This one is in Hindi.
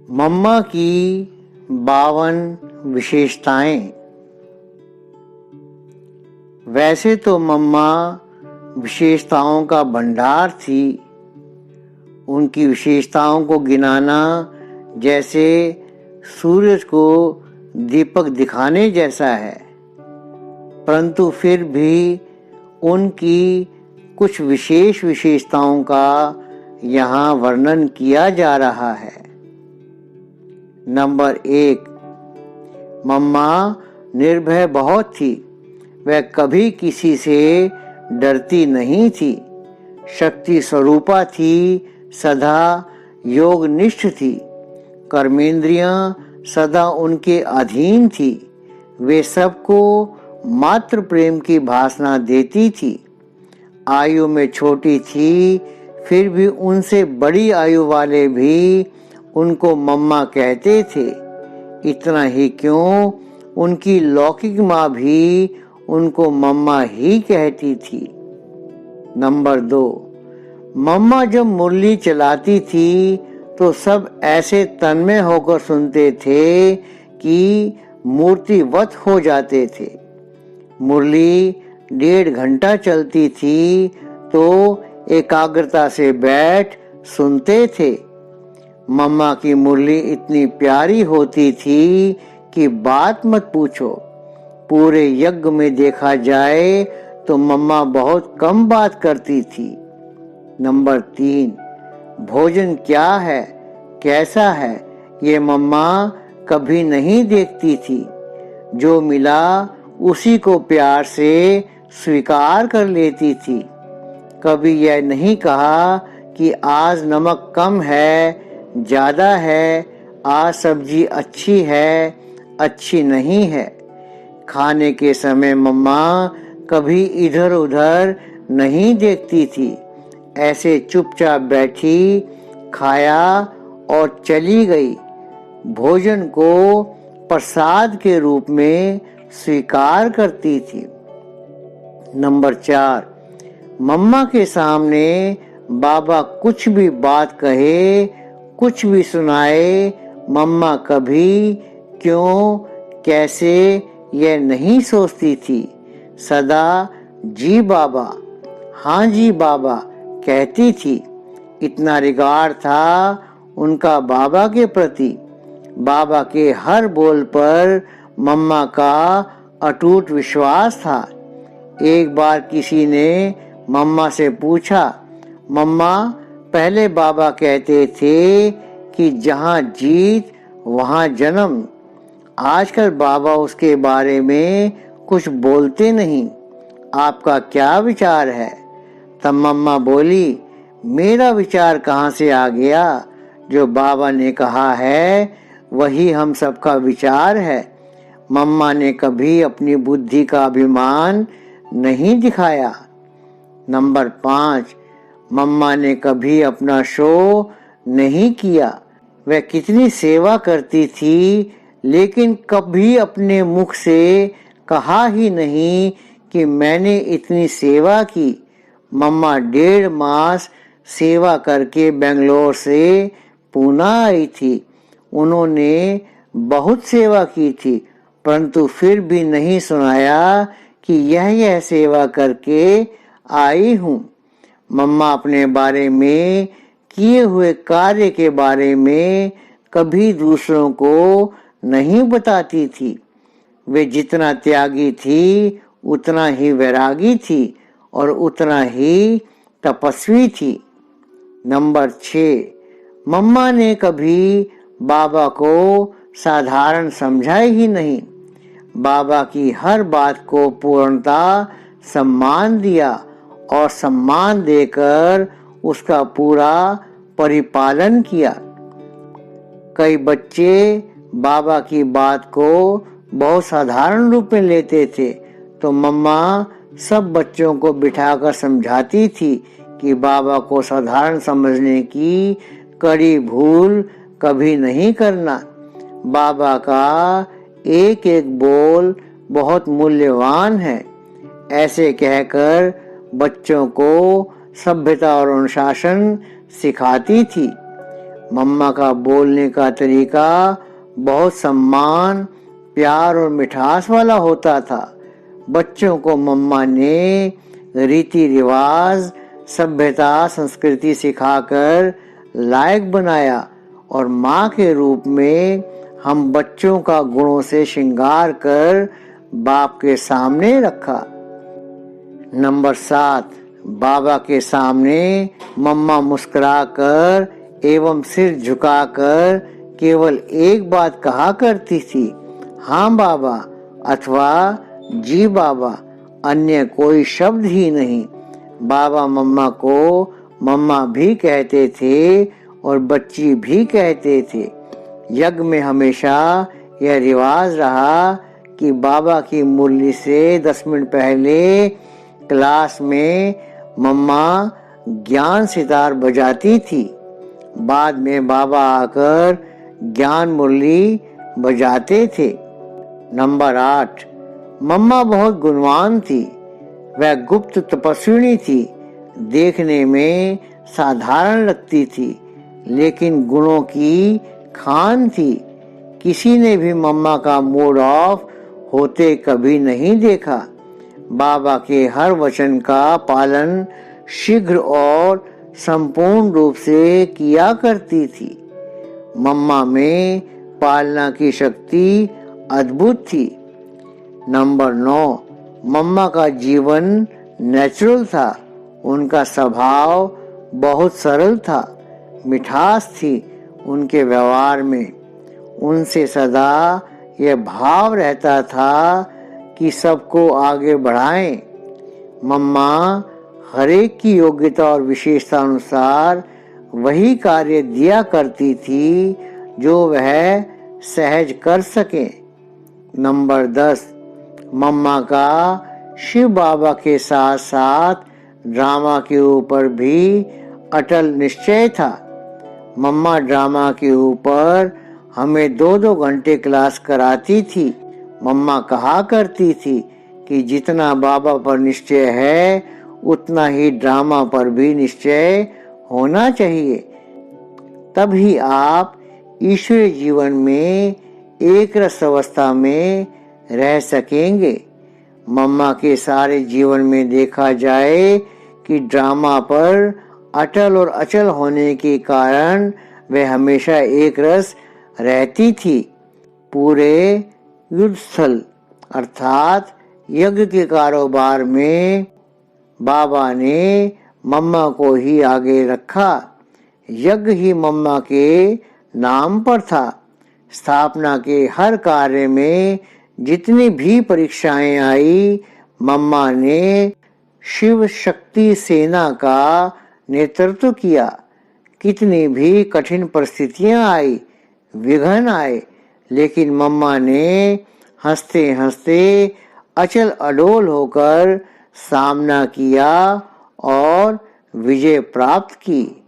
मम्मा की 52 विशेषताएं। वैसे तो मम्मा विशेषताओं का भंडार थी। उनकी विशेषताओं को गिनाना जैसे सूरज को दीपक दिखाने जैसा है, परंतु फिर भी उनकी कुछ विशेष विशेषताओं का यहाँ वर्णन किया जा रहा है। नंबर 1, मम्मा निर्भय बहुत थी। वह कभी किसी से डरती नहीं थी। शक्ति स्वरूपा थी, सदा योगनिष्ठ थी। कर्मेंद्रियां सदा उनके अधीन थी। वे सबको मातृ प्रेम की भाषणा देती थी। आयु में छोटी थी, फिर भी उनसे बड़ी आयु वाले भी उनको मम्मा कहते थे। इतना ही क्यों, उनकी लौकिक माँ भी उनको मम्मा ही कहती थी। नंबर 2, मम्मा जब मुरली चलाती थी तो सब ऐसे तन्मय होकर सुनते थे कि मूर्तिवत हो जाते थे। मुरली 1.5 घंटा चलती थी तो एकाग्रता से बैठ सुनते थे। मम्मा की मुरली इतनी प्यारी होती थी कि बात मत पूछो। पूरे यज्ञ में देखा जाए तो मम्मा बहुत कम बात करती थी। नंबर 3, भोजन क्या है, कैसा है, ये मम्मा कभी नहीं देखती थी। जो मिला उसी को प्यार से स्वीकार कर लेती थी। कभी यह नहीं कहा कि आज नमक कम है, ज्यादा है, आज सब्जी अच्छी है, अच्छी नहीं है। खाने के समय मम्मा कभी इधर उधर नहीं देखती थी। ऐसे चुपचाप बैठी, खाया और चली गई। भोजन को प्रसाद के रूप में स्वीकार करती थी। नंबर 4, मम्मा के सामने बाबा कुछ भी बात कहे, कुछ भी सुनाए, मम्मा कभी क्यों, कैसे यह नहीं सोचती थी। सदा जी बाबा, हाँ जी बाबा कहती थी। इतना रिगार्ड था उनका बाबा के प्रति। बाबा के हर बोल पर मम्मा का अटूट विश्वास था। एक बार किसी ने मम्मा से पूछा, मम्मा पहले बाबा कहते थे कि जहाँ जीत वहाँ जन्म। आजकल बाबा उसके बारे में कुछ बोलते नहीं। आपका क्या विचार है? तब मम्मा बोली, मेरा विचार कहाँ से आ गया? जो बाबा ने कहा है वही हम सबका विचार है। मम्मा ने कभी अपनी बुद्धि का अभिमान नहीं दिखाया। नंबर 5, मम्मा ने कभी अपना शो नहीं किया। वह कितनी सेवा करती थी, लेकिन कभी अपने मुख से कहा ही नहीं कि मैंने इतनी सेवा की। मम्मा 1.5 मास सेवा करके बेंगलोर से पूना आई थी। उन्होंने बहुत सेवा की थी, परंतु फिर भी नहीं सुनाया कि यह सेवा करके आई हूँ। मम्मा अपने बारे में, किए हुए कार्य के बारे में कभी दूसरों को नहीं बताती थी। वे जितना त्यागी थी, उतना ही वैरागी थी और उतना ही तपस्वी थी। नंबर 6, मम्मा ने कभी बाबा को साधारण समझा ही नहीं। बाबा की हर बात को पूर्णता सम्मान दिया और सम्मान देकर उसका पूरा परिपालन किया। कई बच्चे बाबा की बात को बहुत साधारण रूप में लेते थे, तो मम्मा सब बच्चों को बिठाकर समझाती थी कि बाबा को साधारण समझने की कड़ी भूल कभी नहीं करना। बाबा का एक एक बोल बहुत मूल्यवान है। ऐसे कहकर बच्चों को सभ्यता और अनुशासन सिखाती थी। मम्मा का बोलने का तरीका बहुत सम्मान, प्यार और मिठास वाला होता था। बच्चों को मम्मा ने रीति रिवाज, सभ्यता, संस्कृति सिखाकर लायक बनाया और माँ के रूप में हम बच्चों का गुणों से श्रृंगार कर बाप के सामने रखा। नंबर 7, बाबा के सामने मम्मा मुस्कुराकर एवं सिर झुकाकर केवल एक बात कहा करती थी, हाँ बाबा अथवा जी बाबा, अन्य कोई शब्द ही नहीं। बाबा मम्मा को मम्मा भी कहते थे और बच्ची भी कहते थे। यज्ञ में हमेशा यह रिवाज रहा कि बाबा की मुरली से 10 मिनट पहले क्लास में मम्मा ज्ञान सितार बजाती थी। बाद में बाबा आकर ज्ञान मुरली बजाते थे। नंबर 8, मम्मा बहुत गुणवान थी। वह गुप्त तपस्विनी थी। देखने में साधारण लगती थी, लेकिन गुणों की खान थी। किसी ने भी मम्मा का मूड ऑफ होते कभी नहीं देखा। बाबा के हर वचन का पालन शीघ्र और संपूर्ण रूप से किया करती थी। मम्मा में पालना की शक्ति अद्भुत थी। नंबर 9, मम्मा का जीवन नेचुरल था। उनका स्वभाव बहुत सरल था। मिठास थी उनके व्यवहार में। उनसे सदा यह भाव रहता था कि सबको आगे बढ़ाएं। मम्मा हर एक की योग्यता और विशेषता अनुसार वही कार्य दिया करती थी जो वह सहज कर सके। नंबर 10, मम्मा का शिव बाबा के साथ साथ ड्रामा के ऊपर भी अटल निश्चय था। मम्मा ड्रामा के ऊपर हमें 2-2 घंटे क्लास कराती थी। मम्मा कहा करती थी कि जितना बाबा पर निश्चय है उतना ही ड्रामा पर भी निश्चय होना चाहिए, तभी आप ईश्वरीय जीवन में एक रस अवस्था में रह सकेंगे। मम्मा के सारे जीवन में देखा जाए कि ड्रामा पर अटल और अचल होने के कारण वह हमेशा एक रस रहती थी। पूरे युद्ध स्थल अर्थात यज्ञ के कारोबार में बाबा ने मम्मा को ही आगे रखा। यज्ञ ही मम्मा के नाम पर था। स्थापना के हर कार्य में जितनी भी परीक्षाएं आई, मम्मा ने शिव शक्ति सेना का नेतृत्व किया। कितनी भी कठिन परिस्थितियां आई, विघ्न आए, लेकिन मम्मा ने हंसते हंसते अचल अडोल होकर सामना किया और विजय प्राप्त की।